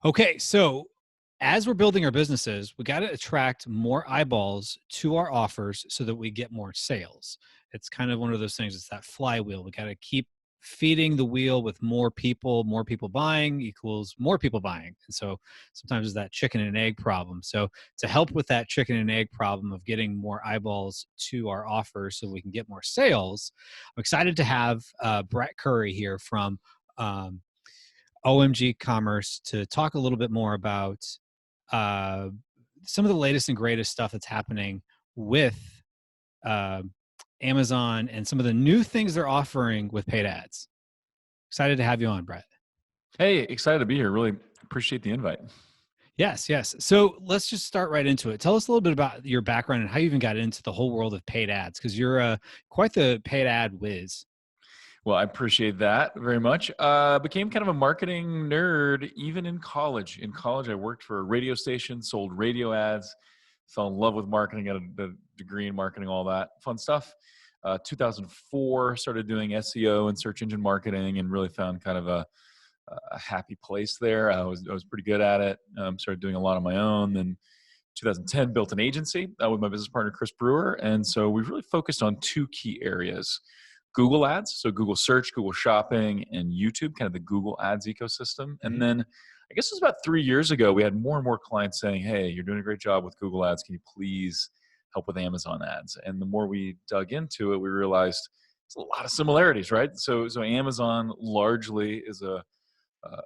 Okay, so as we're building our businesses, we got to attract more eyeballs to our offers so that we get more sales. It's kind of one of those things, it's that flywheel. We got to keep feeding the wheel with more people buying equals more people buying. And so sometimes it's that chicken and egg problem. So to help with that chicken and egg problem of getting more eyeballs to our offers so we can get more sales, I'm excited to have Brett Curry here from um, OMG Commerce to talk a little bit more about uh, some of the latest and greatest stuff that's happening with uh, Amazon and some of the new things they're offering with paid ads. Excited to have you on, Brett. Hey, excited to be here. Really appreciate the invite. Yes, yes. So let's just start right into it. Tell us a little bit about your background and how you even got into the whole world of paid ads, because you're quite the paid ad whiz. Well, I appreciate that very much. Became kind of a marketing nerd even in college. In college, I worked for a radio station, sold radio ads, fell in love with marketing, got a degree in marketing, all that fun stuff. 2004, started doing SEO and search engine marketing and really found kind of a happy place there. I was pretty good at it. Started doing a lot on my own. Then 2010, built an agency with my business partner, Chris Brewer. And so we've really focused on two key areas: Google ads, so Google search, Google shopping, and YouTube, kind of the Google ads ecosystem. And Mhm. then I guess it was about 3 years ago, we had more and more clients saying, hey, you're doing a great job with Google ads. Can you please help with Amazon ads? And the more we dug into it, we realized there's a lot of similarities, right? So Amazon largely is a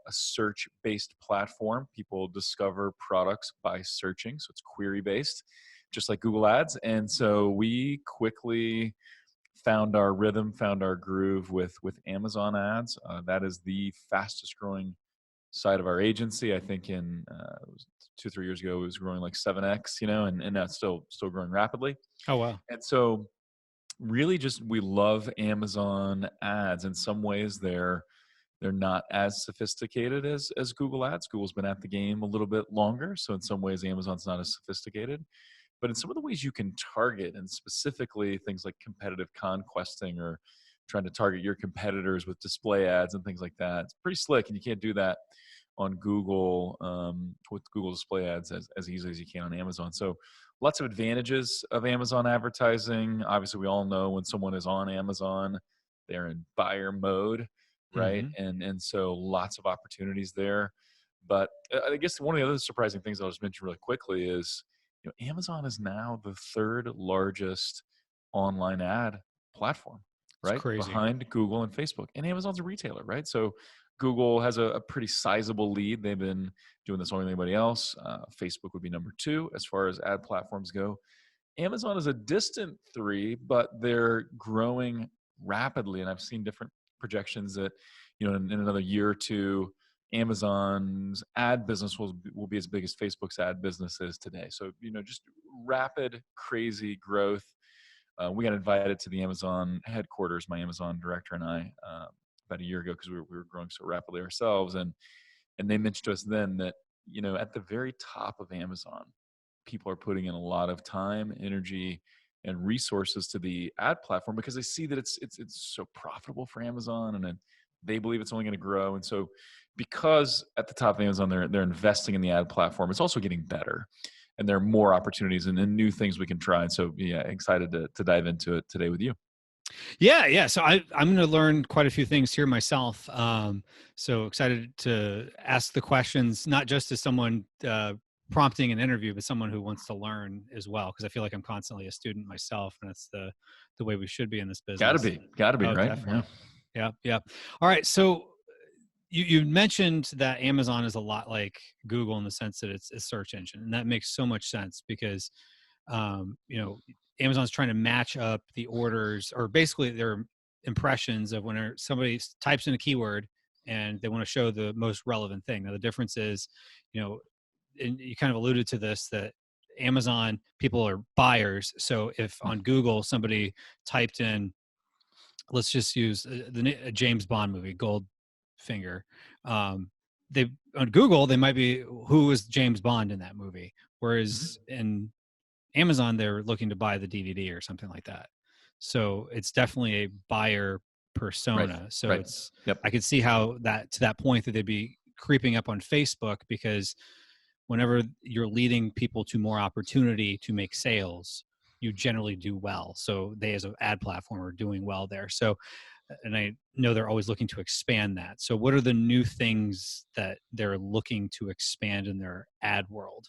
search-based platform. People discover products by searching, so it's query-based, just like Google Ads. And so we quickly found our rhythm, found our groove with Amazon ads. That is the fastest-growing side of our agency. I think in it was 2 3 years ago, it was growing like 7x, and that's still growing rapidly. Oh, wow. And so really just we love Amazon ads. In some ways they're not as sophisticated as Google ads. Google's been at the game a little bit longer, so in some ways Amazon's not as sophisticated. But in some of the ways you can target, and specifically things like competitive conquesting or trying to target your competitors with display ads and things like that, it's pretty slick, and you can't do that on Google with Google display ads as easily as you can on Amazon. So lots of advantages of Amazon advertising. Obviously, we all know when someone is on Amazon, they're in buyer mode, right? Hmm. And so lots of opportunities there. But I guess one of the other surprising things I'll just mention really quickly is, Amazon is now the third largest online ad platform, It's right? crazy. Behind Google and Facebook. And Amazon's a retailer, right? So Google has a pretty sizable lead. They've been doing this longer than anybody else. Facebook would be number two as far as ad platforms go. Amazon is a distant three, but they're growing rapidly. And I've seen different projections that, in another year or two, Amazon's ad business will be as big as Facebook's ad business is today. So, just rapid, crazy growth. We got invited to the Amazon headquarters, my Amazon director and I, about a year ago because we were growing so rapidly ourselves. And they mentioned to us then that, at the very top of Amazon, people are putting in a lot of time, energy, and resources to the ad platform because they see that it's so profitable for Amazon, and then they believe it's only going to grow. And so, because at the top of Amazon they're investing in the ad platform, it's also getting better, and there are more opportunities and new things we can try. And so, yeah, excited to dive into it today with you. Yeah, yeah. So I'm going to learn quite a few things here myself. So excited to ask the questions, not just as someone prompting an interview, but someone who wants to learn as well. Because I feel like I'm constantly a student myself, and that's the way we should be in this business. Gotta be, Oh, right? Yeah. definitely. Yeah, yeah. All right. So you mentioned that Amazon is a lot like Google in the sense that it's a search engine, and that makes so much sense because you know, Amazon's trying to match up the orders or basically their impressions of when somebody types in a keyword and they want to show the most relevant thing. Now, the difference is, you know, and you kind of alluded to this, that Amazon people are buyers. So if on Google somebody typed in, let's just use a James Bond movie, Goldfinger. They on Google they might be, who is James Bond in that movie, whereas Mhm. in Amazon, they're looking to buy the DVD or something like that. So it's definitely a buyer Right. persona. So Right. it's, Yep. I could see how that to that point that they'd be creeping up on Facebook, because whenever you're leading people to more opportunity to make sales, you generally do well. So they, as an ad platform, are doing well there. So, and I know they're always looking to expand that. So what are the new things that they're looking to expand in their ad world?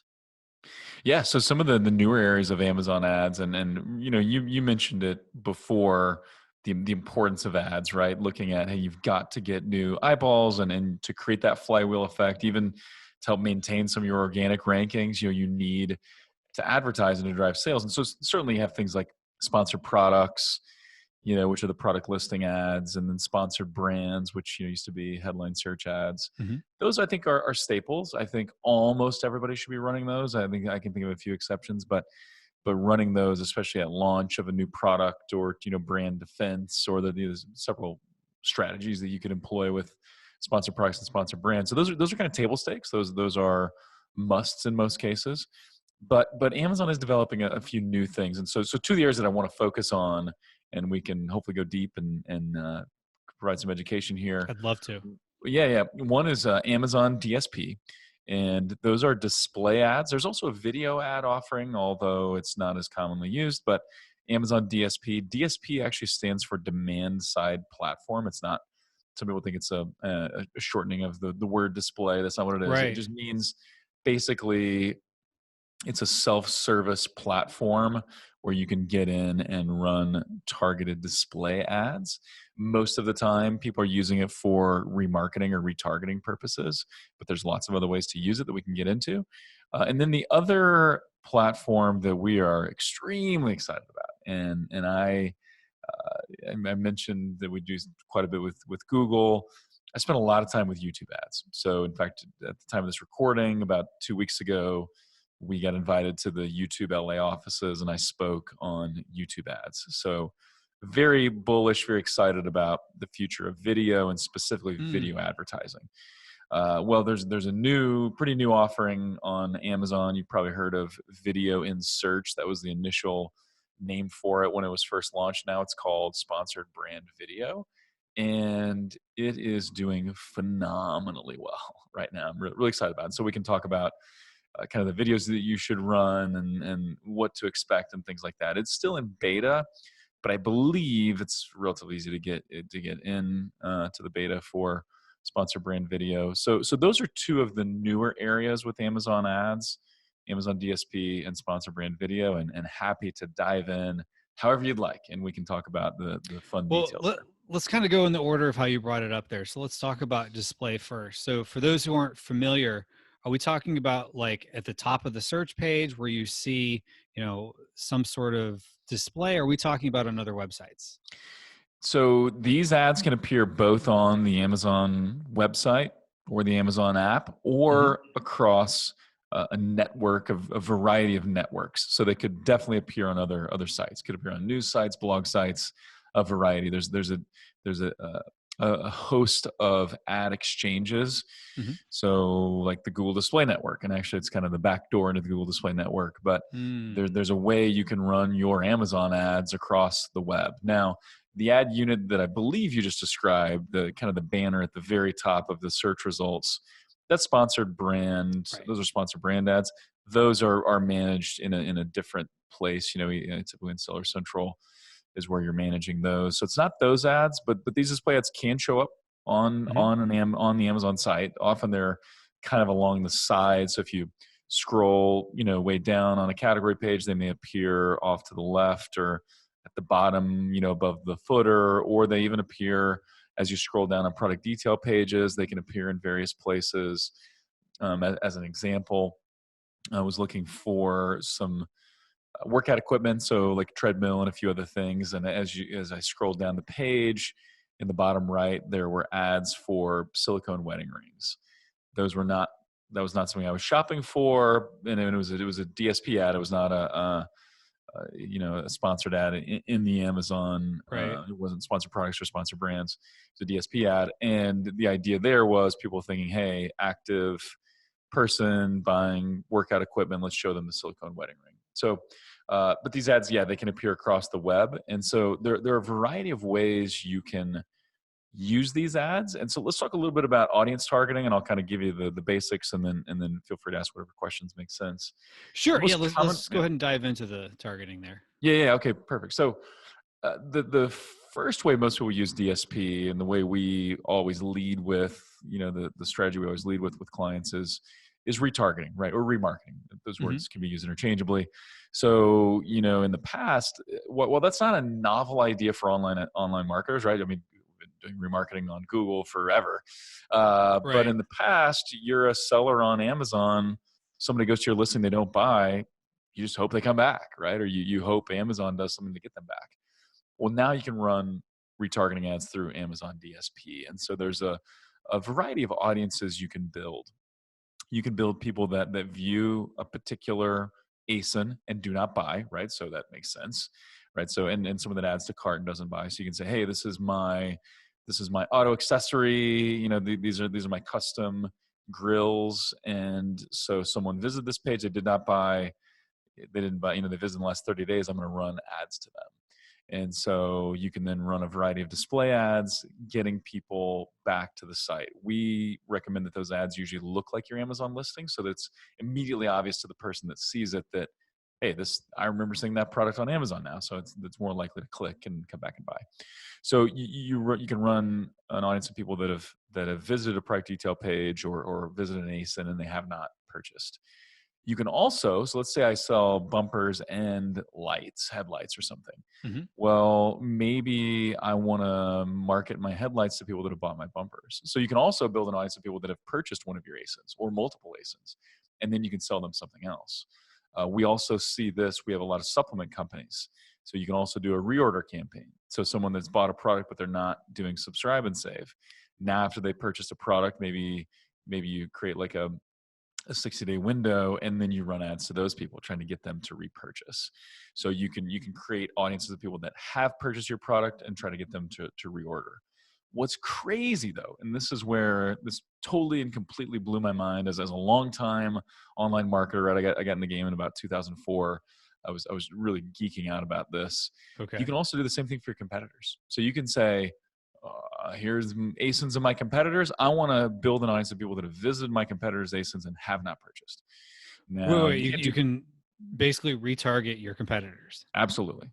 Yeah, so some of the newer areas of Amazon ads, and you mentioned it before, the importance of ads, right? Looking at, hey, you've got to get new eyeballs, and to create that flywheel effect, even to help maintain some of your organic rankings, you need to advertise and to drive sales. And so certainly you have things like sponsored products, which are the product listing ads, and then sponsored brands, which used to be headline search ads. Hmm. Those I think are staples. I think almost everybody should be running those. I think I can think of a few exceptions, but running those, especially at launch of a new product or brand defense, or there's several strategies that you could employ with sponsored products and sponsored brands. So those are kind of table stakes. Those are musts in most cases. But Amazon is developing a few new things, and so two of the areas that I want to focus on, and we can hopefully go deep and provide some education here. I'd love to. Yeah. One is Amazon DSP, and those are display ads. There's also a video ad offering, although it's not as commonly used. But Amazon DSP actually stands for demand side platform. It's not. Some people think it's a shortening of the word display. That's not what it is. It Right. just means basically it's a self-service platform where you can get in and run targeted display ads. Most of the time, people are using it for remarketing or retargeting purposes, but there's lots of other ways to use it that we can get into. And then the other platform that we are extremely excited about, and I mentioned that we do quite a bit with Google. I spent a lot of time with YouTube ads. So, in fact, at the time of this recording, about 2 weeks ago, we got invited to the YouTube LA offices, and I spoke on YouTube ads. So, very bullish, very excited about the future of video, and specifically Mm. video advertising. Well, there's a pretty new offering on Amazon. You've probably heard of Video in Search. That was the initial name for it when it was first launched. Now it's called Sponsored Brand Video, and it is doing phenomenally well right now. I'm really excited about it. So we can talk about kind of the videos that you should run, and what to expect and things like that. It's still in beta, but I believe it's relatively easy to get in to the beta for sponsor brand video. So those are two of the newer areas with Amazon ads, Amazon DSP and sponsor brand video, and happy to dive in however you'd like, and we can talk about the fun Well, details there. let's kind of go in the order of how you brought it up there. So let's talk about display first. So for those who aren't familiar, are we talking about like at the top of the search page where you see, some sort of display? Or are we talking about on other websites? So these ads can appear both on the Amazon website or the Amazon app, Hmm. or across a network of a variety of networks. So they could definitely appear on other sites. Could appear on news sites, blog sites, a variety. There's a host of ad exchanges. Hmm. So like the Google Display Network, and actually it's kind of the back door into the Google Display Network. But Mm. there's a way you can run your Amazon ads across the web. Now, the ad unit that I believe you just described, the kind of the banner at the very top of the search results, that's sponsored brand. Right. Those are sponsored brand ads. Those are managed in a different place. Typically in Seller Central is where you're managing those. So it's not those ads, but these display ads can show up on Hmm. on on the Amazon site. Often they're kind of along the side. So if you scroll, way down on a category page, they may appear off to the left or at the bottom, above the footer, or they even appear as you scroll down on product detail pages. They can appear in various places. As an example, I was looking for some workout equipment, so like treadmill and a few other things. And as I scrolled down the page, in the bottom right, there were ads for silicone wedding rings. Those were not That was not something I was shopping for, and it was a DSP ad. It was not a sponsored ad in the Amazon. Right. It wasn't sponsored products or sponsored brands. It's a DSP ad, and the idea there was people thinking, "Hey, active person buying workout equipment. Let's show them the silicone wedding ring." So, but these ads, yeah, they can appear across the web, and so there are a variety of ways use these ads. And so let's talk a little bit about audience targeting, and I'll kind of give you the basics, and then feel free to ask whatever questions make sense. The Sure. Yeah. most common, Let's go ahead and dive into the targeting there. yeah, okay, perfect. So the first way most people use DSP, and the way we always lead with, the strategy we always lead with clients is retargeting, right, or remarketing. Those Hmm. words can be used interchangeably. So in the past, well, that's not a novel idea for online marketers, right? I mean, we've been doing remarketing on Google forever, but Right. in the past, you're a seller on Amazon. Somebody goes to your listing, they don't buy. You just hope they come back, right? Or you hope Amazon does something to get them back. Well, now you can run retargeting ads through Amazon DSP. And so there's a variety of audiences you can build. You can build people that view a particular ASIN and do not buy, right? So that makes sense, right? So and someone that adds to cart and doesn't buy. So you can say, hey, this is my auto accessory. These are my custom grills. And so someone visited this page, they did not buy, they didn't buy, they visited in the last 30 days. I'm going to run ads to them. And so you can then run a variety of display ads, getting people back to the site. We recommend that those ads usually look like your Amazon listing, so that it's immediately obvious to the person that sees it that, hey, I remember seeing that product on Amazon now, so it's more likely to click and come back and buy. So you can run an audience of people that have visited a product detail page, or visited an ASIN and they have not purchased. You can also, so let's say I sell bumpers and lights, headlights or something. Hmm. Well, maybe I want to market my headlights to people that have bought my bumpers. So you can also build an audience of people that have purchased one of your ASINs or multiple ASINs, and then you can sell them something else. We also see this. We have a lot of supplement companies. So you can also do a reorder campaign. So someone that's bought a product, but they're not doing subscribe and save. Now, after they purchased a product, maybe you create like a 60-day window, and then you run ads to those people trying to get them to repurchase. So you can create audiences of people that have purchased your product and try to get them to reorder. What's crazy though, and this is where this totally and completely blew my mind as a long time online marketer, right? I got in the game in about 2004. I was really geeking out about this. You Okay. can also do the same thing for your competitors. So you can say, here's ASINs of my competitors. I want to build an audience of people that have visited my competitors' ASINs and have not purchased. Now Wait. you can't You do can basically retarget your competitors. absolutely.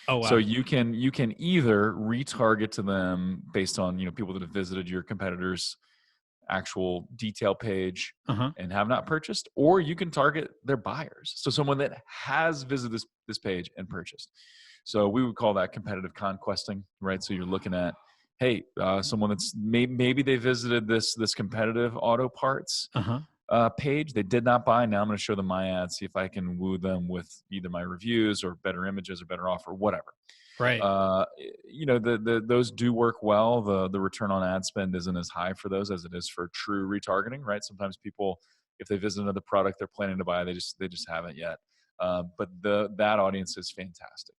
Oh So wow. you can either retarget to them based on people that have visited your competitors' actual detail page Uh huh. and have not purchased, or you can target their buyers. So someone that has visited this page and purchased. So we would call that competitive conquesting, right? So you're looking at, hey, someone that's maybe they visited this competitive auto parts Uh huh. page. They did not buy. Now I'm going to show them my ad, see if I can woo them with either my reviews or better images or better offer, whatever. Right. uh, those do work well. The return on ad spend isn't as high for those as it is for true retargeting, right? Sometimes people, if they visit another product they're planning to buy, they just haven't yet. But that audience is fantastic.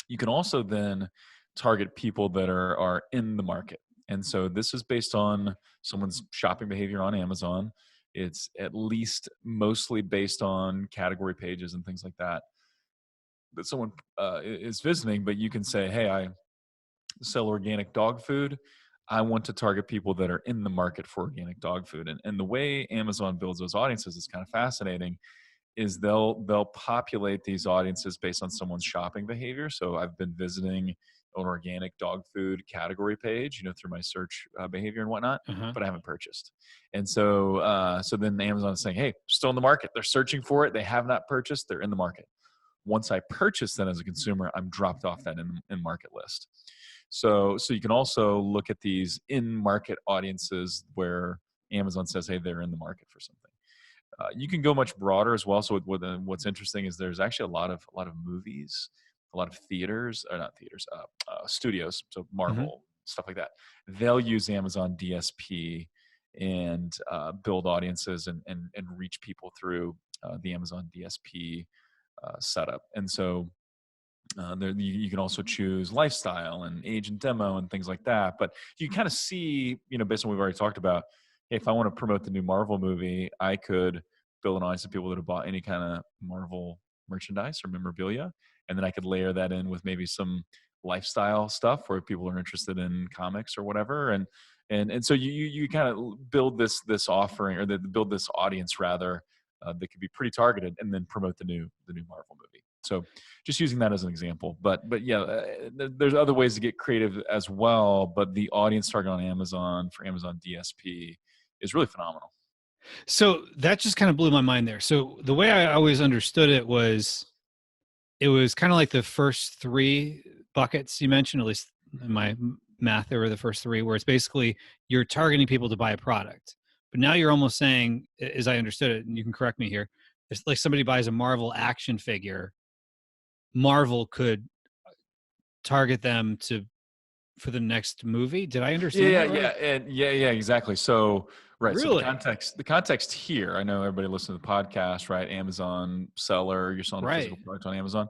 You can also then target people that are in the market, and so this is based on someone's shopping behavior on Amazon. It's at least mostly based on category pages and things like that someone is visiting. But you can say, hey, I sell organic dog food. I want to target people that are in the market for organic dog food. And the way Amazon builds those audiences is kind of fascinating, is they'll populate these audiences based on someone's shopping behavior. So I've been visiting an organic dog food category page, through my search behavior and whatnot, Uh huh. but I haven't purchased. And so then Amazon is saying, hey, still in the market. They're searching for it. They have not purchased. They're in the market. Once I purchase that as a consumer, I'm dropped off that in market list. So you can also look at these in market audiences where Amazon says, hey, they're in the market for something. You can go much broader as well. So what's interesting is there's actually a lot of movies, a lot of theaters, or not theaters, studios, so Hmm. Marvel stuff like that. They'll use Amazon DSP and build audiences and reach people through the Amazon DSP setup. And so you can also choose lifestyle and age and demo and things like that. But you kind of see, based on what we've already talked about, hey, if I want to promote the new Marvel movie, I could build an audience of people that have bought any kind of Marvel merchandise or memorabilia. And then I could layer that in with maybe some lifestyle stuff where people are interested in comics or whatever. And so you kind of build this offering, or build this audience rather, that could be pretty targeted, and then promote the new Marvel movie. So just using that as an example, but yeah, there's other ways to get creative as well. But the audience target on Amazon for Amazon DSP is really phenomenal. So that just kind of blew my mind there. So the way I always understood it was kind of like the first three buckets you mentioned, at least in my math, there were the first three, where it's basically you're targeting people to buy a product. But now you're almost saying, as I understood it, and you can correct me here, it's like somebody buys a Marvel action figure, Marvel could target them for the next movie. Did I understand Yeah, that yeah, right? and yeah, exactly. So, right. So Really? the context here. I know everybody listening to the podcast, right? Amazon seller, you're selling a physical Right. product on Amazon.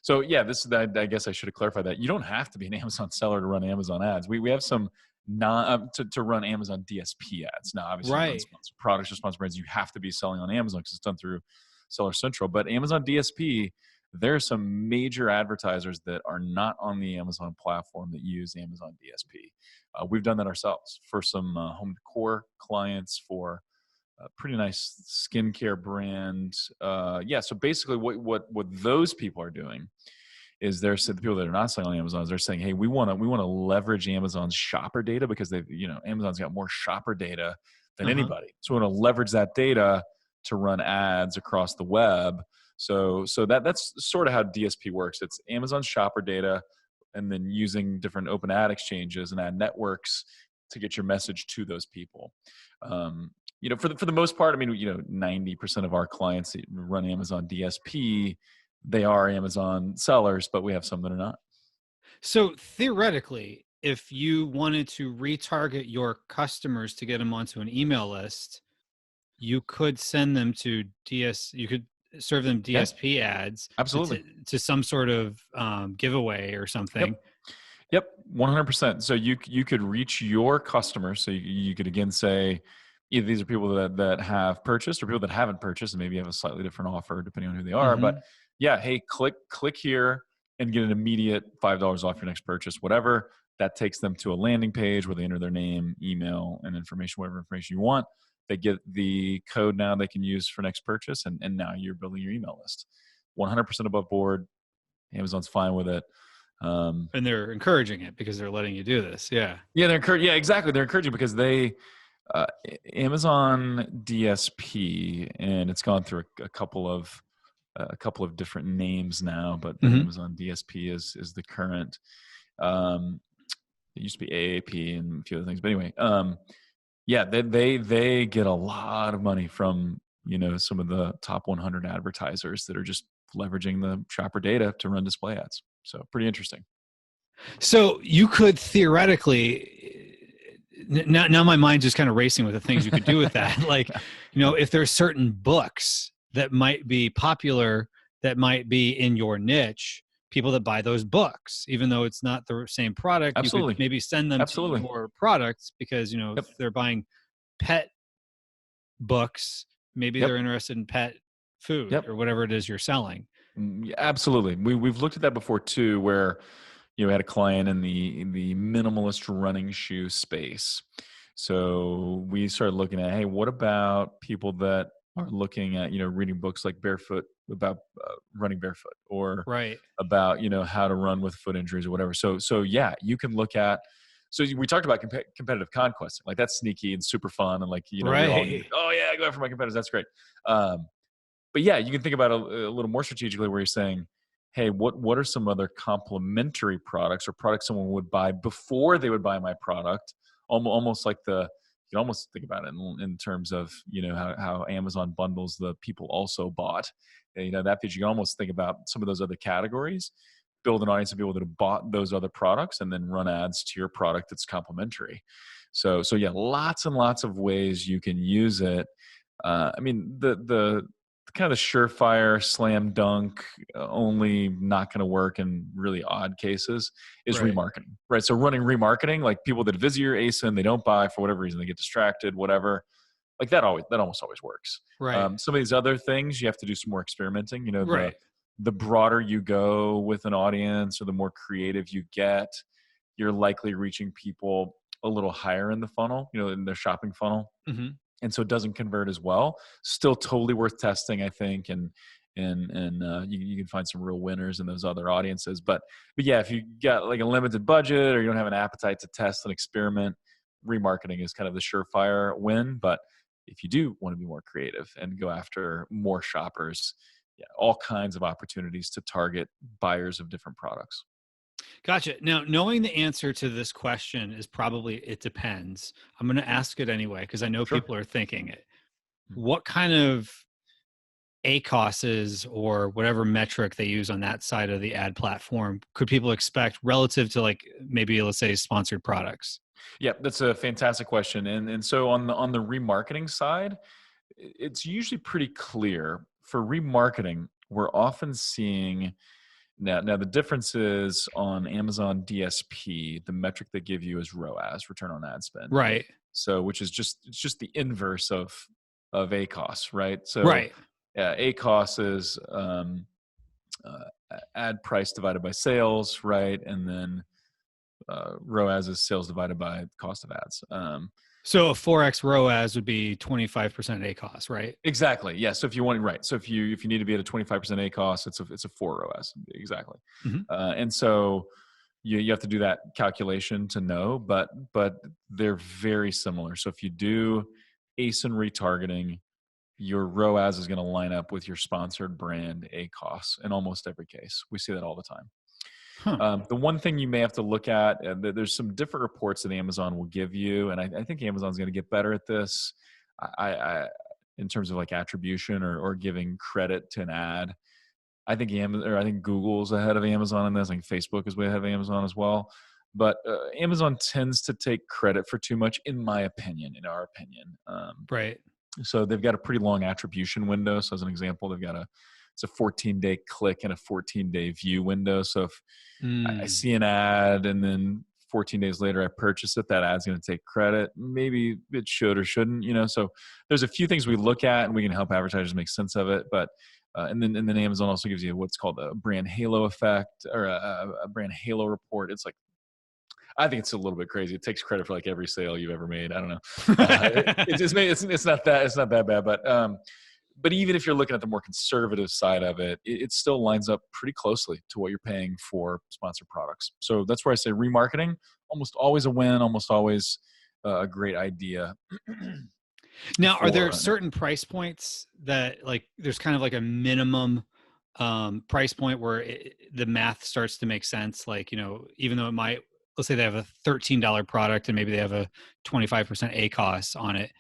So yeah, this is that. I guess I should have clarified that. You don't have to be an Amazon seller to run Amazon ads. We have some non to run Amazon DSP ads. Now, obviously, you run Right. sponsored products or sponsored brands. You have to be selling on Amazon because it's done through Seller Central. But Amazon DSP, there are some major advertisers that are not on the Amazon platform that use Amazon DSP. We've done that ourselves for some home decor clients, for a pretty nice skincare brand. Yeah, so basically, what those people are doing is the people that are not selling on Amazon, they're saying, hey, we want to leverage Amazon's shopper data, because Amazon's got more shopper data than Uh-huh. anybody. So we want to leverage that data to run ads across the web. So that's sort of how DSP works. It's Amazon's shopper data, and then using different open ad exchanges and ad networks to get your message to those people. Um, for the most part, I mean, 90% of our clients that run Amazon DSP, they are Amazon sellers, but we have some that are not. So theoretically, if you wanted to retarget your customers to get them onto an email list, you could send them to you could serve them Yeah, DSP ads absolutely. to some sort of giveaway or Yep. something. Yep, 100%. So you could reach your customers. So you could again say, either these are people that have purchased, or people that haven't purchased, and maybe have a slightly different offer depending on who they are. But Hmm. yeah, hey, click here and get an immediate $5 off your next purchase, whatever. That takes them to a landing page where they enter their name, email, and information, whatever information you want. They get the code now they can use for next purchase, and now you're building your email list. 100% above board. Amazon's fine with it. Um, And they're encouraging it because they're letting you do this. Yeah. Yeah, they're encouraging. Yeah, exactly. They're encouraging because uh, Amazon DSP, and it's gone through a couple of different names now, but Hmm. Amazon DSP is the current. Um, it used to be AAP and a few other things, but anyway, yeah, they get a lot of money from some of the top 100 advertisers that are just leveraging the shopper data to run display ads. So pretty interesting. So you could theoretically now my mind's just kind of racing with the things you could do with that. Like, if there's certain books that might be popular, that might be in your niche, people that buy those books, even though it's not the same product, you could Absolutely, maybe send them to absolutely. your products because, if Yep, they're buying pet books, maybe yep, they're interested in pet food yep. or whatever it is you're selling. Yeah, absolutely. We've looked at that before too, where we had a client in the minimalist running shoe space. So we started looking at, hey, what about people that are looking at reading books like Barefoot, about running barefoot, or Right. about how to run with foot injuries or whatever. So yeah, you can look at. So we talked about competitive conquest, like that's sneaky and super fun, and like we all Right. oh yeah, go after my competitors. That's great. But yeah, you can think about it a little more strategically, where you're saying, hey, what are some other complementary products, or products someone would buy before they would buy my product? Almost like you can almost think about it in terms of how Amazon bundles the people also bought. And, that page, you can almost think about some of those other categories, build an audience of people that have bought those other products, and then run ads to your product that's complementary. So yeah, lots and lots of ways you can use it. I mean, the kind of the surefire slam dunk, only not going to work in really odd cases, is Right. remarketing, right? So running remarketing, like people that visit your ASIN, they don't buy for whatever reason, they get distracted, whatever. Like that almost always works. Right. Some of these other things, you have to do some more experimenting. The Right. the broader you go with an audience or the more creative you get, you're likely reaching people a little higher in the funnel, in their shopping funnel. Hmm. And so it doesn't convert as well. Still totally worth testing, I think, and you can find some real winners in those other audiences. But yeah, if you got like a limited budget or you don't have an appetite to test and experiment, remarketing is kind of the surefire win. But if you do want to be more creative and go after more shoppers, yeah, all kinds of opportunities to target buyers of different products. Gotcha. Now, knowing the answer to this question is probably it depends. I'm going to ask it anyway because I know Sure. people are thinking it. Mhm. What kind of ACOSs or whatever metric they use on that side of the ad platform could people expect relative to like maybe let's say sponsored products? Yeah, that's a fantastic question. And so on the remarketing side, it's usually pretty clear. For remarketing, we're often seeing now the difference is on Amazon DSP, the metric they give you is ROAS, return on ad spend. Right. So which is just the inverse of ACOS, right? So Right. ACOS is ad price divided by sales, right? And then ROAS is sales divided by cost of ads. So a 4x ROAS would be 25% ACOS, right? Exactly. Yeah. So if you want, right. So if you need to be at a 25% ACOS, it's a 4 ROAS. Exactly. Hmm. And so you have to do that calculation to know, but they're very similar. So if you do ASIN retargeting, your ROAS is going to line up with your sponsored brand ACOS in almost every case. We see that all the time. Huh. The one thing you may have to look at, there's some different reports that Amazon will give you, and I think Amazon's going to get better at this. In terms of like attribution or giving credit to an ad, I think Google's ahead of Amazon in this. I think Facebook is way ahead of Amazon as well. But Amazon tends to take credit for too much, in my opinion, in our opinion. Right. So they've got a pretty long attribution window. So as an example, it's a 14-day click and a 14-day view window. So if I Mm, see an ad and then 14 days later I purchase it, that ad's going to take credit. Maybe it should or shouldn't. So there's a few things we look at and we can help advertisers make sense of it. But and then Amazon also gives you what's called a brand halo effect or a brand halo report. It's like, I think it's a little bit crazy. It takes credit for like every sale you've ever made. I don't know. It's not that bad, but even if you're looking at the more conservative side of it, it still lines up pretty closely to what you're paying for sponsored products. So that's where I say remarketing, almost always a win, almost always a great idea Now, are there for. certain price points that like there's kind of like a minimum price point where the math starts to make sense? Like, even though it might, let's say they have a $13 product and maybe they have a 25% ACOS on it.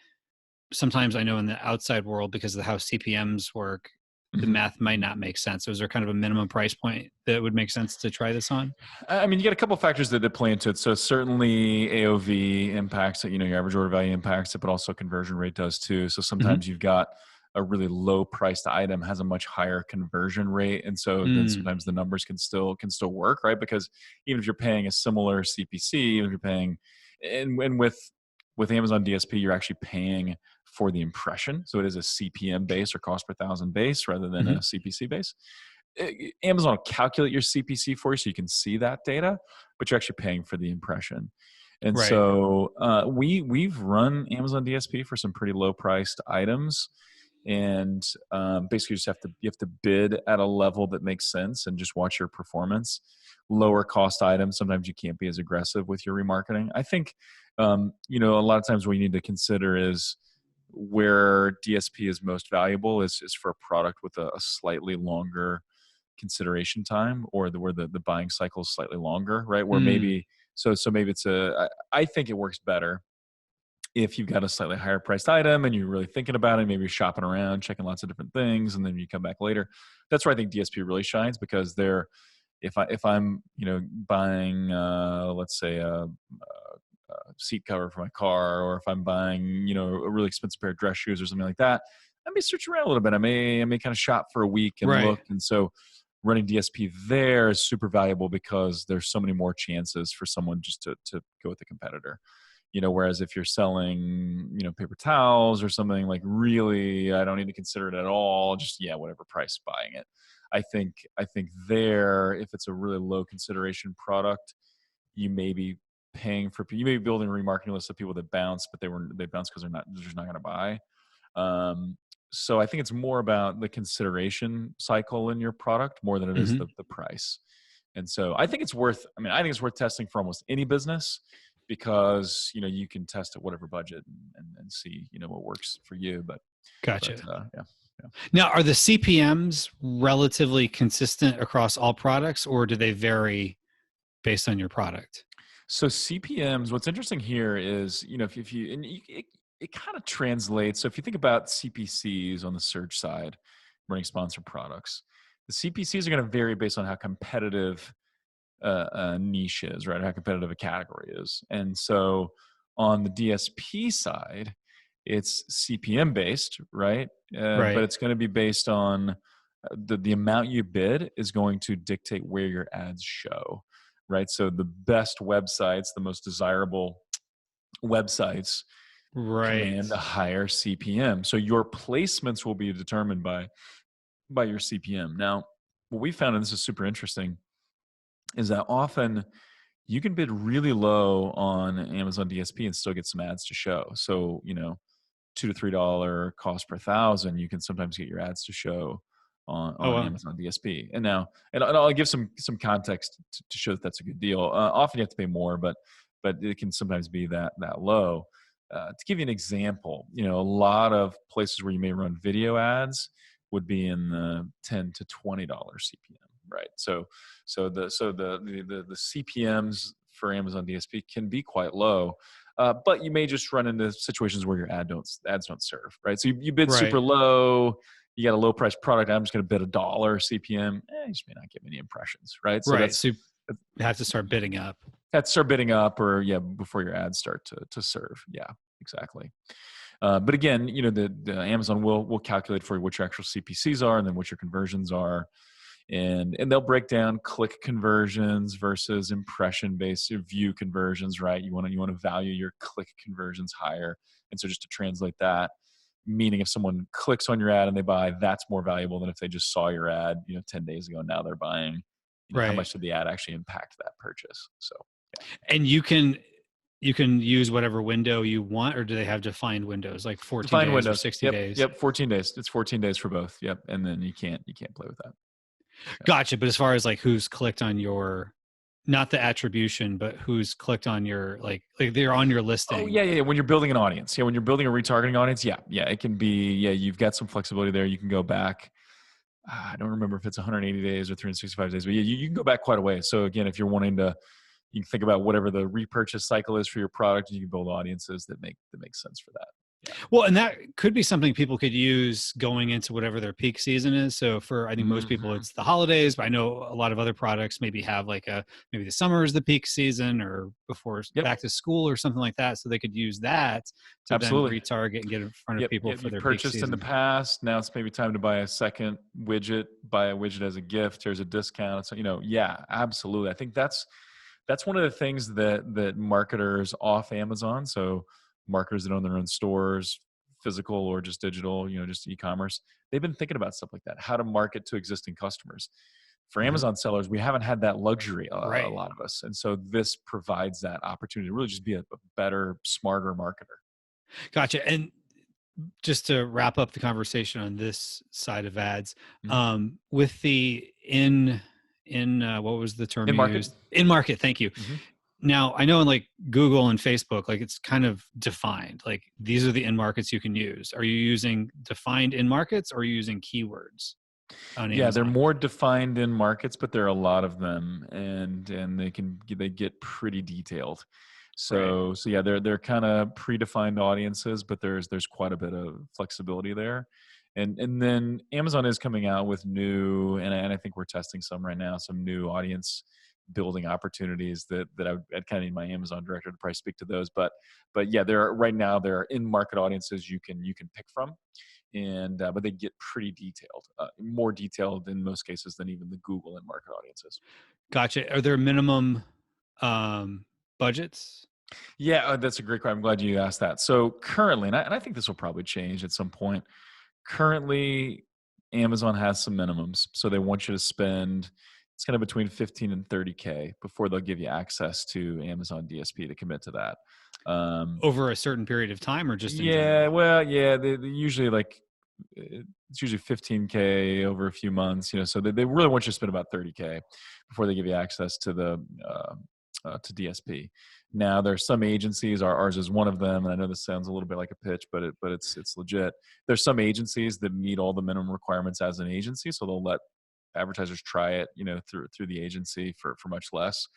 Sometimes I know in the outside world, because of how CPMs work, the Mhm. math might not make sense. So is there kind of a minimum price point that would make sense to try this on? I mean, you get a couple factors that play into it. So certainly AOV impacts it, your average order value impacts it, but also conversion rate does too. So Hmm. sometimes you've got a really low priced item has a much higher conversion rate. And so then Mm, sometimes the numbers can still work, right? Because even if you're paying a similar CPC, even if you're paying and with Amazon DSP, you're actually paying for the impression. So it is a CPM base or cost per thousand base rather than hmm. a CPC base. Amazon will calculate your CPC for you so you can see that data, but you're actually paying for the impression. And Right. so we've run Amazon DSP for some pretty low priced items, and basically you have to bid at a level that makes sense and just watch your performance. Lower cost items, sometimes you can't be as aggressive with your remarketing. I think a lot of times what you need to consider is where DSP is most valuable is for a product with a slightly longer consideration time, or where the buying cycle is slightly longer, right? Where Mm, maybe so maybe I think it works better if you've got a slightly higher priced item and you're really thinking about it. Maybe you're shopping around, checking lots of different things, and then you come back later. That's where I think DSP really shines, because if I'm buying let's say a seat cover for my car, or if I'm buying a really expensive pair of dress shoes or something like that, I may search around a little bit. I may kind of shop for a week and right. look. And so running DSP there is super valuable because there's so many more chances for someone just to go with the competitor. Whereas if you're selling paper towels or something, like, really I don't need to consider it at all, just, yeah, whatever price buying it. I think there, if it's a really low consideration product, you may be you may be building a remarketing list of people that bounce, but they bounce because they're just not going to buy. Um, so I think it's more about the consideration cycle in your product more than it is Hmm. the price. And so I think it's worth. I mean, I think it's worth testing for almost any business because you can test at whatever budget and see what works for you. But Gotcha. yeah, yeah. Now, are the CPMs relatively consistent across all products, or do they vary based on your product? So CPMs, what's interesting here is, if you, and you, it kind of translates. So if you think about CPCs on the search side, running sponsored products, the CPCs are going to vary based on how competitive a niche is, right? How competitive a category is. And so on the DSP side, it's CPM based, right? But Right. it's going to be based on the amount you bid is going to dictate where your ads show, right? So the best websites, the most desirable websites Right. command a higher CPM. So your placements will be determined by your CPM. Now, what we found, and this is super interesting, is that often you can bid really low on Amazon DSP and still get some ads to show. So, $2 to $3 cost per thousand, you can sometimes get your ads to show Oh, on wow. Amazon DSP. And now, and I'll give some context to show that that's a good deal. Often you have to pay more, but it can sometimes be that low. To give you an example, a lot of places where you may run video ads would be in the $10 to $20 CPM, right? So the CPMs for Amazon DSP can be quite low, but you may just run into situations where your ads don't serve, right? So you bid super Right. low, you got a low price product. I'm just going to bid $1 CPM. You just may not get many impressions, right? So Right. that's So you have to start bidding up. start bidding up, or yeah, before your ads start to serve. Yeah, exactly. But again, the Amazon will calculate for you what your actual CPCs are, and then what your conversions are, and they'll break down click conversions versus impression based view conversions, right? You want to value your click conversions higher, and so just to translate that, meaning if someone clicks on your ad and they buy, that's more valuable than if they just saw your ad 10 days ago and now they're buying. How Right. much did the ad actually impact that purchase? So yeah. And you can use whatever window you want, or do they have defined windows like 14 Define days or windows. 60 Yep, days? yep. 14 days. It's 14 days for both. Yep, and then you can't play with that. Yeah. Gotcha. But as far as like who's clicked on your, not the attribution, but who's clicked on your, like they're on your Oh listing. yeah, yeah, yeah. When you're building an audience, yeah, when you're building a retargeting audience, yeah, yeah, it can be, yeah, you've got some flexibility there. You can go back. I don't remember if it's 180 days or 365 days, but yeah, you can go back quite a way. So again, if you're wanting to, you can think about whatever the repurchase cycle is for your product, and you can build audiences that make sense for that. Yeah. Well, and that could be something people could use going into whatever their peak season is. So for, I think most people Hmm. it's the holidays, but I know a lot of other products maybe have like maybe the summer is the peak season or before Yep. back to school or something like that. So they could use that to then Absolutely. retarget and get in front of Yep, people yep. for You've their peak purchased in the season. past. Now it's maybe time to buy a second widget. Buy a widget as a gift. Here's a discount. So yeah, absolutely. I think that's one of the things that marketers off Amazon. So marketers that own their own stores, physical or just digital, just e-commerce. They've been thinking about stuff like that. How to market to existing customers. For Mhm. Amazon sellers, we haven't had that luxury, a Right. lot of us, and so this provides that opportunity to really just be a better, smarter marketer. Gotcha. And just to wrap up the conversation on this side of ads, Mhm. with the what was the term In you market. used? In market. Thank you. Mhm. Now I know in like Google and Facebook, like it's kind of defined. Like these are the in markets you can use. Are you using defined in markets, or are you using keywords on Yeah, they're Amazon? more defined in markets, but there are a lot of them, and they get pretty detailed. Right. So yeah, they're kind of predefined audiences, but there's quite a bit of flexibility there. And then Amazon is coming out with new, and I think we're testing some right now, some new audience building opportunities I'd kind of need my Amazon director to probably speak to those. But yeah, there are in market audiences you can pick from, and but they get pretty detailed, more detailed in most cases than even the Google and market audiences. Gotcha. Are there minimum um, budgets? Yeah, that's a great question. I'm glad you asked that. So currently, and I think this will probably change at some point. Currently, Amazon has some minimums. So they want you to spend, it's kind of between 15 and 30K before they'll give you access to Amazon DSP to commit to that. Over a certain period of time or just in Yeah, general? well, yeah, they usually like it's usually 15K over a few months, so they really want you to spend about 30K before they give you access to the to DSP. Now there's some agencies, ours is one of them, and I know this sounds a little bit like a pitch, but it's legit. There's some agencies that meet all the minimum requirements as an agency, so they'll let advertisers try it, through the agency for much less.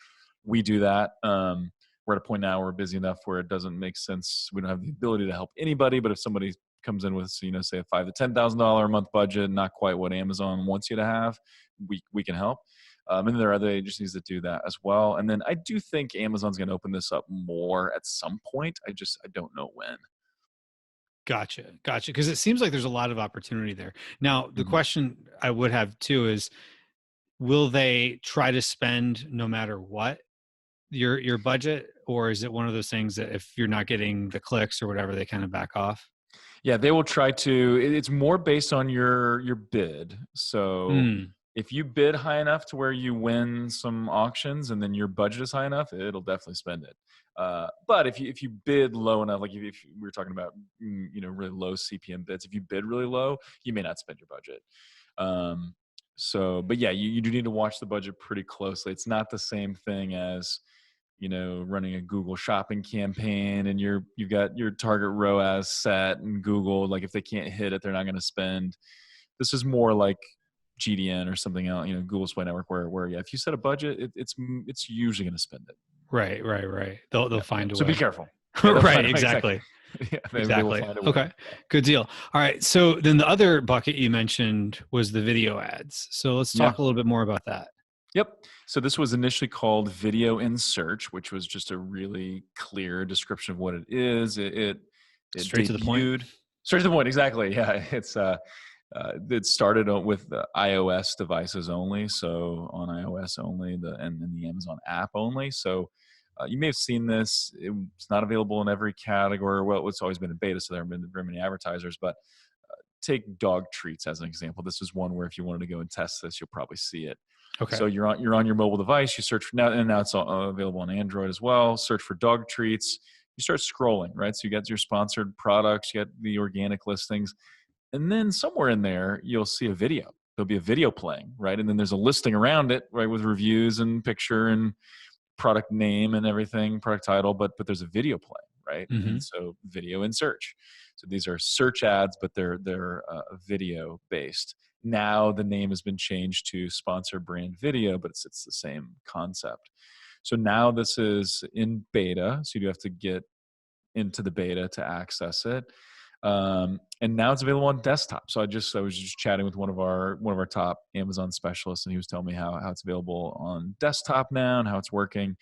We do that. We're at a point now where we're busy enough where it doesn't make sense. We don't have the ability to help anybody, but if somebody comes in with, say a $5,000 to $10,000 a month budget, not quite what Amazon wants you to have, we can help. And then there are other agencies that do that as well. And then I do think Amazon's going to open this up more at some point. I don't know when. Gotcha. Gotcha. Because it seems like there's a lot of opportunity there. Now, the Mhm. question I would have too is, will they try to spend no matter what your budget, or is it one of those things that if you're not getting the clicks or whatever, they kind of back off? Yeah, they will try to. It's more based on your bid. So Mm, if you bid high enough to where you win some auctions, and then your budget is high enough, it'll definitely spend it. But if you bid low enough, like if we were talking about really low CPM bids, if you bid really low, you may not spend your budget. Um, but yeah, you do need to watch the budget pretty closely. It's not the same thing as running a Google shopping campaign, and you've got your target ROAS set and Google, like if they can't hit it, they're not going to spend. This is more like GDN or something else, Google Display Network, where yeah, if you set a budget, it's usually going to spend it. right, right, right. They'll Yeah, yeah. find a So be way. careful. Yeah, they'll Right, find a way. Exactly. exactly. Yeah, they will Exactly. find a way. Okay. Good deal. All right. So then the other bucket you mentioned was the video ads. So let's Yeah. talk a little bit more about that. Yep. So this was initially called Video in Search, which was just a really clear description of what it is. It Straight to the point. debuted straight to the point. Exactly. Yeah. It started with the iOS devices only, so on iOS only, and the Amazon app only. So you may have seen this. It's not available in every category. Well, it's always been in beta, so there haven't been very many advertisers. But take dog treats as an example. This is one where if you wanted to go and test this, you'll probably see it. So Okay. you're on your mobile device. You search for now, and now it's available on Android as well. Search for dog treats. You start scrolling, right? So you got your sponsored products, you got the organic listings, and then somewhere in there you'll see a video. There'll be a video playing, right? And then there's a listing around it, right, with reviews and picture and product name and everything, product title, but there's a video playing, right? And Hmm. so video in search. So these are search ads, but they're video based. Now the name has been changed to sponsor brand video, but it's the same concept. So now this is in beta, so you do have to get into the beta to access it. And now it's available on desktop. So I was just chatting with one of our top Amazon specialists, and he was telling me how it's available on desktop now and how it's working.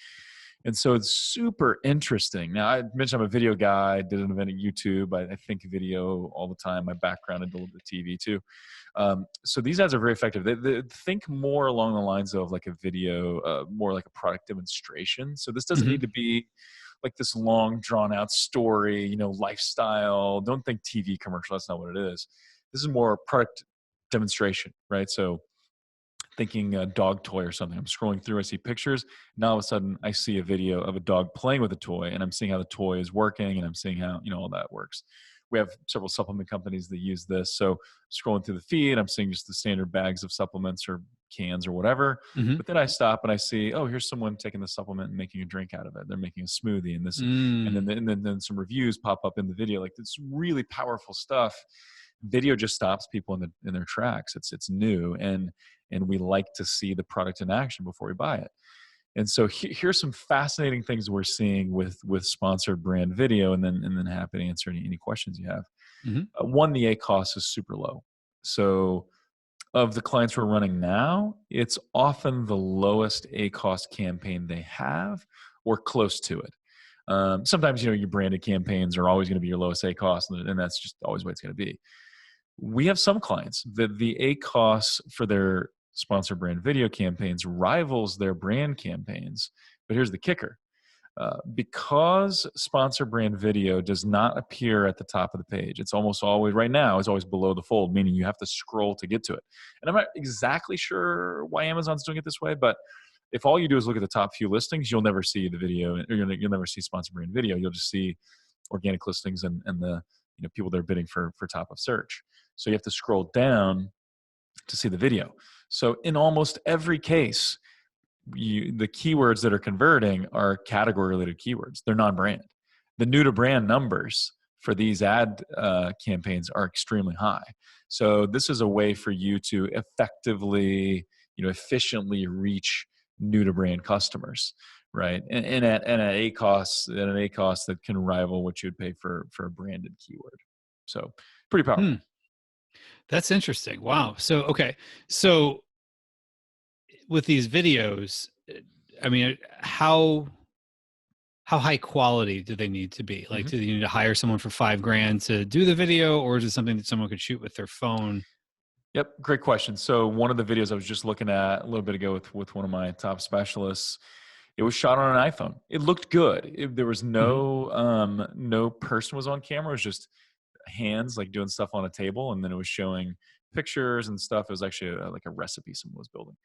And so it's super interesting. Now, I mentioned I'm a video guy, did an event at YouTube. I think video all the time. My background, I did a little bit of TV too. So these ads are very effective. They think more along the lines of like a video, more like a product demonstration. So this doesn't Hmm. need to be like this long, drawn out story, lifestyle. Don't think TV commercial. That's not what it is. This is more product demonstration, right? So thinking a dog toy or something. I'm scrolling through, I see pictures. Now all of a sudden I see a video of a dog playing with a toy, and I'm seeing how the toy is working, and I'm seeing how, all that works. We have several supplement companies that use this. So scrolling through the feed, I'm seeing just the standard bags of supplements or cans or whatever. Hmm. But then I stop and I see, oh, here's someone taking the supplement and making a drink out of it. They're making a smoothie, and this, and then Mm. then some reviews pop up in the video. Like, it's really powerful stuff. Video just stops people in their tracks. It's new, and we like to see the product in action before we buy it. And so here's some fascinating things we're seeing with sponsored brand video, and then happy to answer any questions you have. Hmm. One, the A cost is super low. So of the clients we're running now, it's often the lowest A cost campaign they have, or close to it. Sometimes your branded campaigns are always going to be your lowest A cost, and that's just always the way it's going to be. We have some clients that the A cost for their sponsor brand video campaigns rivals their brand campaigns. But here's the kicker. Because sponsor brand video does not appear at the top of the page, it's almost always right now, it's always below the fold, meaning you have to scroll to get to it. And I'm not exactly sure why Amazon's doing it this way, but if all you do is look at the top few listings, you'll never see the video, or you'll never see sponsor brand video. You'll just see organic listings and the people that are bidding for top of search. So you have to scroll down to see the video. So in almost every case, the keywords that are converting are category related keywords. They're non-brand. The new to brand numbers for these ad campaigns are extremely high. So this is a way for you to effectively, efficiently reach new to brand customers, right? And at a cost that can rival what you would pay for a branded keyword. So pretty Hmm, powerful. that's interesting. Wow. So okay, so with these videos, I mean, how high quality do they need to be? Like, Mhm. do they need to hire someone for 5 grand to do the video, or is it something that someone could shoot with their phone? Yep, great question. So one of the videos I was just looking at a little bit ago with one of my top specialists, it was shot on an iPhone. It looked good. There was Hmm. no person was on camera. It was just hands like doing stuff on a table, and then it was showing pictures and stuff. It was actually like a recipe someone was building,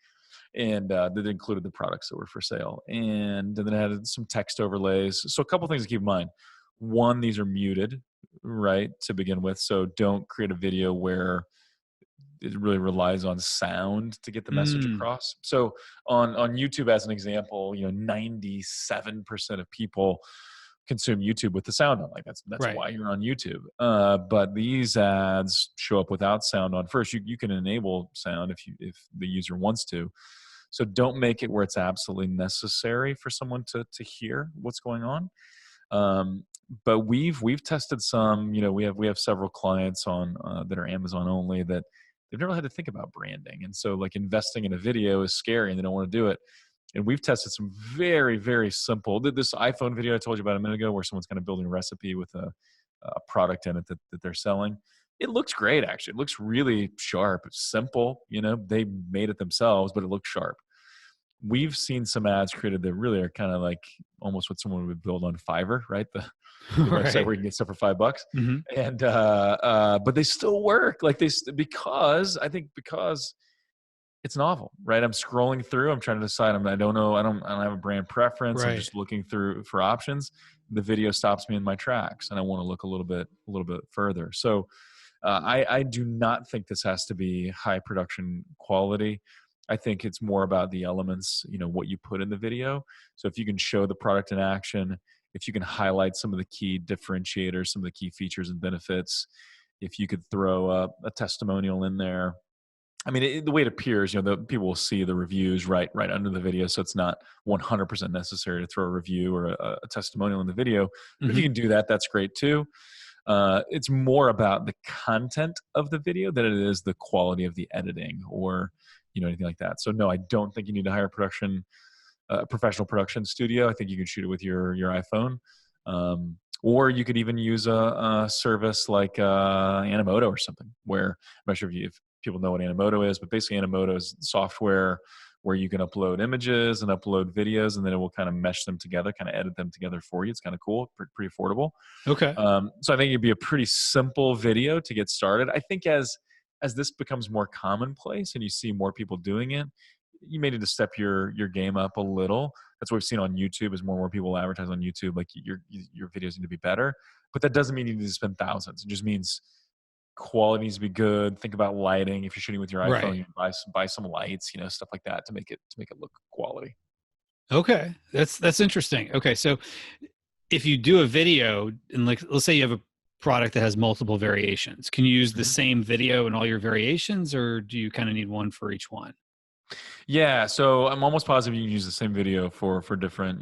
and that included the products that were for sale, and then it had some text overlays. So a couple things to keep in mind. One, these are muted, right, to begin with. So don't create a video where it really relies on sound to get the message Mm, across. So on YouTube, as an example, 97% of people consume YouTube with the sound on. Like that's right. why you're on YouTube. But these ads show up without sound on. First, you can enable sound if the user wants to. So don't make it where it's absolutely necessary for someone to hear what's going on. But we've tested some. We have several clients on that are Amazon only that they've never had to think about branding, and so like investing in a video is scary, and they don't want to do it. And we've tested some very very simple. This iPhone video I told you about a minute ago, where someone's kind of building a recipe with a product in it that they're selling. It looks great, actually. It looks really sharp. It's simple. They made it themselves, but it looks sharp. We've seen some ads created that really are kind of like almost what someone would build on Fiverr, right? The website Right. where you can get stuff for $5, Hmm. and but they still work. Like because I think because it's novel, right? I'm scrolling through. I'm trying to decide. I don't know. I don't have a brand preference. I'm Right. just looking through for options. The video stops me in my tracks, and I want to look a little bit further. So I do not think this has to be high production quality. I think it's more about the elements, what you put in the video. So if you can show the product in action, if you can highlight some of the key differentiators, some of the key features and benefits, if you could throw a testimonial in there. I mean, the way it appears, the people will see the reviews right under the video, so it's not 100% necessary to throw a review or a testimonial in the video. But if you Hmm. can do that, that's great too. It's more about the content of the video than it is the quality of the editing or anything like that. So no, I don't think you need to hire a professional production studio. I think you can shoot it with your iPhone, or you could even use a service like Animoto or something. Where I'm not sure if people know what Animoto is, but basically Animoto is software where you can upload images and upload videos, and then it will kind of mesh them together, kind of edit them together for you. It's kind of cool, pretty affordable. Okay. So I think it'd be a pretty simple video to get started. I think as this becomes more commonplace and you see more people doing it, you may need to step your game up a little. That's what we've seen on YouTube. As more and more people advertise on YouTube, like your videos need to be better. But that doesn't mean you need to spend thousands. It just means quality needs to be good. Think about lighting. If you're shooting with your iPhone, Right. you buy some lights, stuff like that to make it look quality. Okay. That's interesting. Okay. So if you do a video and like let's say you have a product that has multiple variations, can you use the Mhm. same video in all your variations, or do you kind of need one for each one? Yeah, so I'm almost positive you can use the same video for different,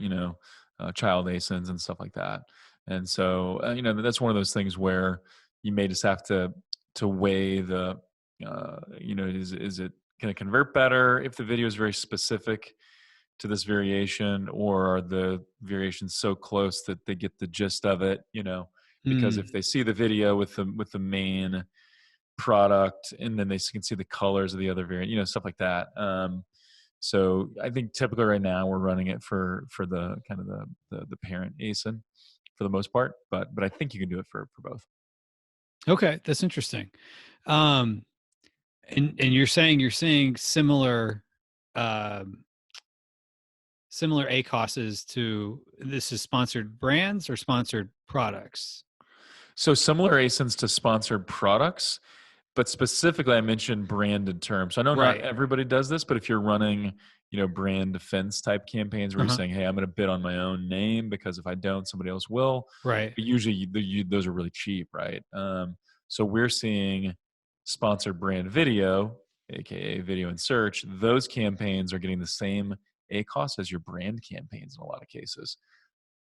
child ASINs and stuff like that. And so, that's one of those things where you may just have to weigh is it going to convert better if the video is very specific to this variation, or are the variations so close that they get the gist of it? Because if Mm, they see the video with the main product and then they can see the colors of the other variant, stuff like that. So I think typically right now we're running it for the kind of the parent ASIN for the most part, but I think you can do it for both. Okay, that's interesting. Um, and you're saying you're seeing um, similar ACOSs to this is sponsored brands or sponsored products? So similar ASINs to sponsored products. But specifically, I mentioned branded terms. So I know not Right. everybody does this, but if you're running, brand defense type campaigns where you're Uh-huh. saying, "Hey, I'm going to bid on my own name because if I don't, somebody else will." Right. But usually, those are really cheap, right? So we're seeing sponsored brand video, aka video and search. Those campaigns are getting the same ACOS as your brand campaigns in a lot of cases,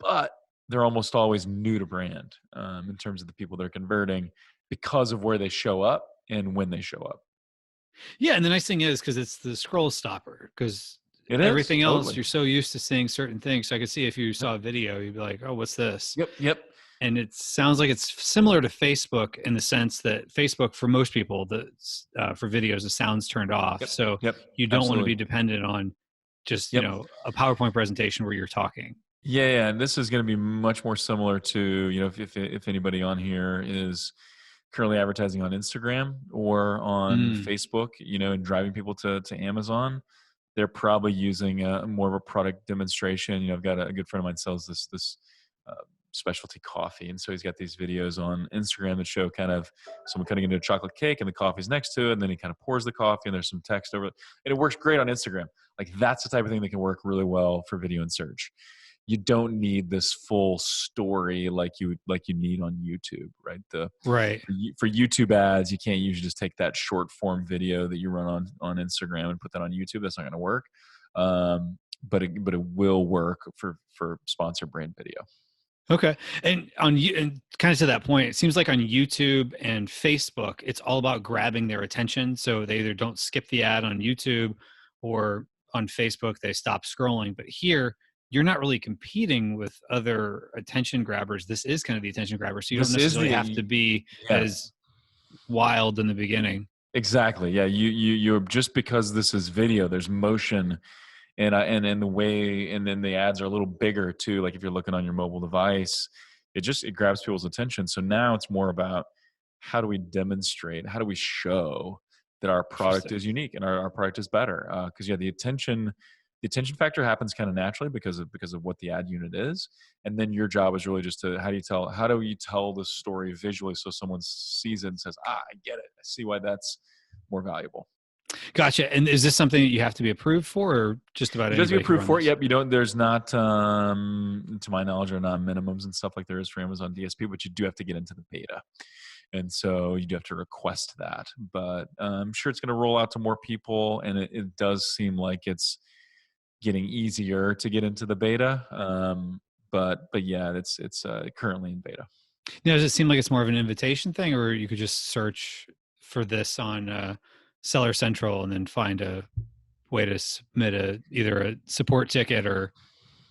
but they're almost always new to brand in terms of the people they're converting because of where they show up and when they show up. Yeah, and the nice thing is because it's the scroll stopper. Because It is everything else totally. you're so used to seeing certain things. So I could see if you Yep. saw a video, you'd be like, "Oh, what's this?" Yep. Yep. And it sounds like it's similar to Facebook in the sense that Facebook, for most people, for videos, the sound's turned off, Yep. so Yep. you don't want to Absolutely. be dependent on just Yep. a PowerPoint presentation where you're talking. Yeah, yeah, and this is going to be much more similar to if anybody on here is currently advertising on Instagram or on Mm, Facebook, and driving people to Amazon, they're probably using more of a product demonstration. I've got a good friend of mine sells this uh, specialty coffee, and so he's got these videos on Instagram that show kind of someone cutting into a chocolate cake, and the coffee's next to it, and then he kind of pours the coffee, and there's some text over it, and it works great on Instagram. Like that's the type of thing that can work really well for video and search. You don't need this full story like you need on YouTube, right? right. For YouTube ads, you can't usually just take that short form video that you run on Instagram and put that on YouTube. That's not going to work. But it will work for sponsored brand video. Okay. And and kind of to that point, it seems like on YouTube and Facebook, it's all about grabbing their attention. So they either don't skip the ad on YouTube, or on Facebook, they stop scrolling. But here, you're not really competing with other attention grabbers. This is kind of the attention grabber. So you don't This is necessarily have to the be Yeah, as wild in the beginning. exactly. Yeah, you're just because this is video, there's motion and the way and then the ads are a little bigger too, like if you're looking on your mobile device, it grabs people's attention. So now it's more about how do we demonstrate, how do we show that our product Interesting. is unique and our product is better, because yeah, the attention factor happens kind of naturally because of what the ad unit is, and then your job is really just to how do you tell the story visually so someone sees it and says, I get it, I see why that's more valuable. Gotcha. And is this something that you have to be approved for, or just about You guys be anybody can approved run for it? this? Yep. You don't. There's not, to my knowledge, are not minimums and stuff like there is for Amazon DSP, but you do have to get into the beta, and so you do have to request that. But I'm sure it's going to roll out to more people, and it does seem like it's getting easier to get into the beta. But yeah, it's currently in beta. Now, does it seem like it's more of an invitation thing, or you could just search for this on Seller Central and then find a way to submit either a support ticket or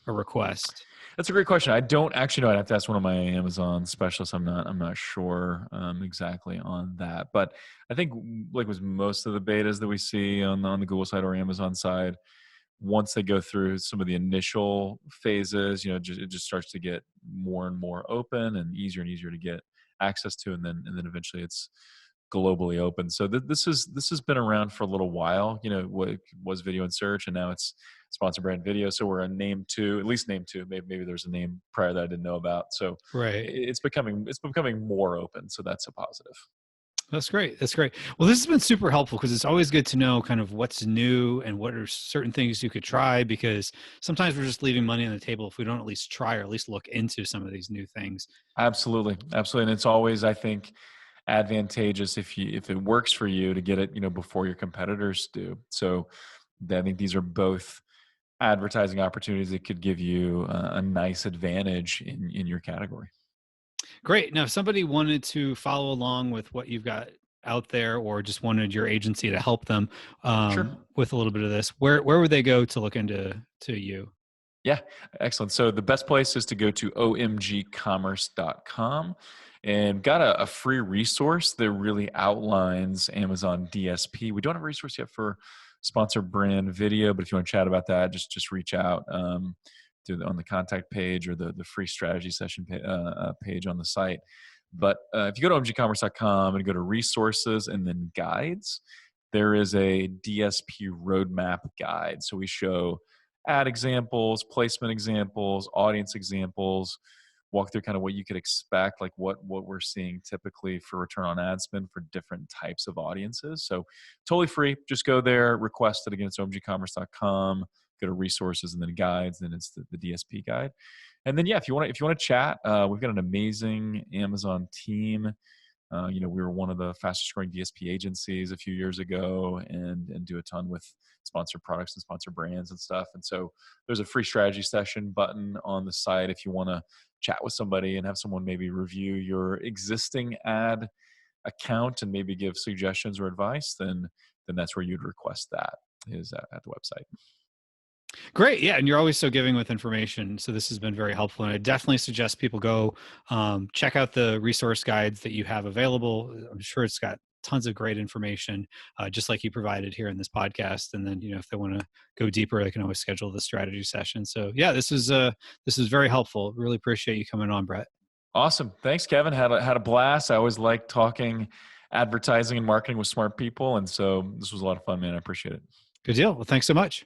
a request? That's a great question. I don't actually know. I'd have to ask one of my Amazon specialists. I'm not sure exactly on that. But I think like with most of the betas that we see on the Google side or Amazon side, once they go through some of the initial phases, it just starts to get more and more open and easier to get access to, and then eventually it's globally open. So this has been around for a little while. What was video and search, and now it's sponsor brand video. So we're a name two, at least name two. Maybe there's a name prior that I didn't know about. So Right. it's becoming more open. So that's a positive. That's great. That's great. Well, this has been super helpful because it's always good to know kind of what's new and what are certain things you could try, because sometimes we're just leaving money on the table if we don't at least try or at least look into some of these new things. Absolutely, absolutely, and it's always, I think, advantageous if it works for you to get it, before your competitors do. So I think these are both advertising opportunities that could give you a nice advantage in your category. Great. Now, if somebody wanted to follow along with what you've got out there, or just wanted your agency to help them Sure. with a little bit of this, where would they go to look into you? Yeah, excellent. So the best place is to go to omgcommerce.com, and got a free resource that really outlines Amazon DSP. We don't have a resource yet for sponsor brand video. But if you want to chat about that, just reach out on the contact page or the free strategy session page on the site. But if you go to omgcommerce.com and go to resources and then guides, there is a DSP roadmap guide. So we show ad examples, placement examples, audience examples, walk through kind of what you could expect, like what we're seeing typically for return on ad spend for different types of audiences. So totally free. Just go there, request it. Again, it's omgcommerce.com. Go to resources and then guides, then it's the DSP guide. And then yeah, if you want to chat, we've got an amazing Amazon team. We were one of the fastest growing DSP agencies a few years ago, and do a ton with sponsored products and sponsored brands and stuff. And so there's a free strategy session button on the site if you want to chat with somebody and have someone maybe review your existing ad account and maybe give suggestions or advice. Then that's where you'd request that, is at the website. Great. Yeah. And you're always so giving with information. So this has been very helpful. And I definitely suggest people go check out the resource guides that you have available. I'm sure it's got tons of great information, just like you provided here in this podcast. And then, if they want to go deeper, they can always schedule the strategy session. So yeah, this is very helpful. Really appreciate you coming on, Brett. Awesome. Thanks, Kevin. Had a blast. I always like talking advertising and marketing with smart people. And so this was a lot of fun, man. I appreciate it. Good deal. Well, thanks so much.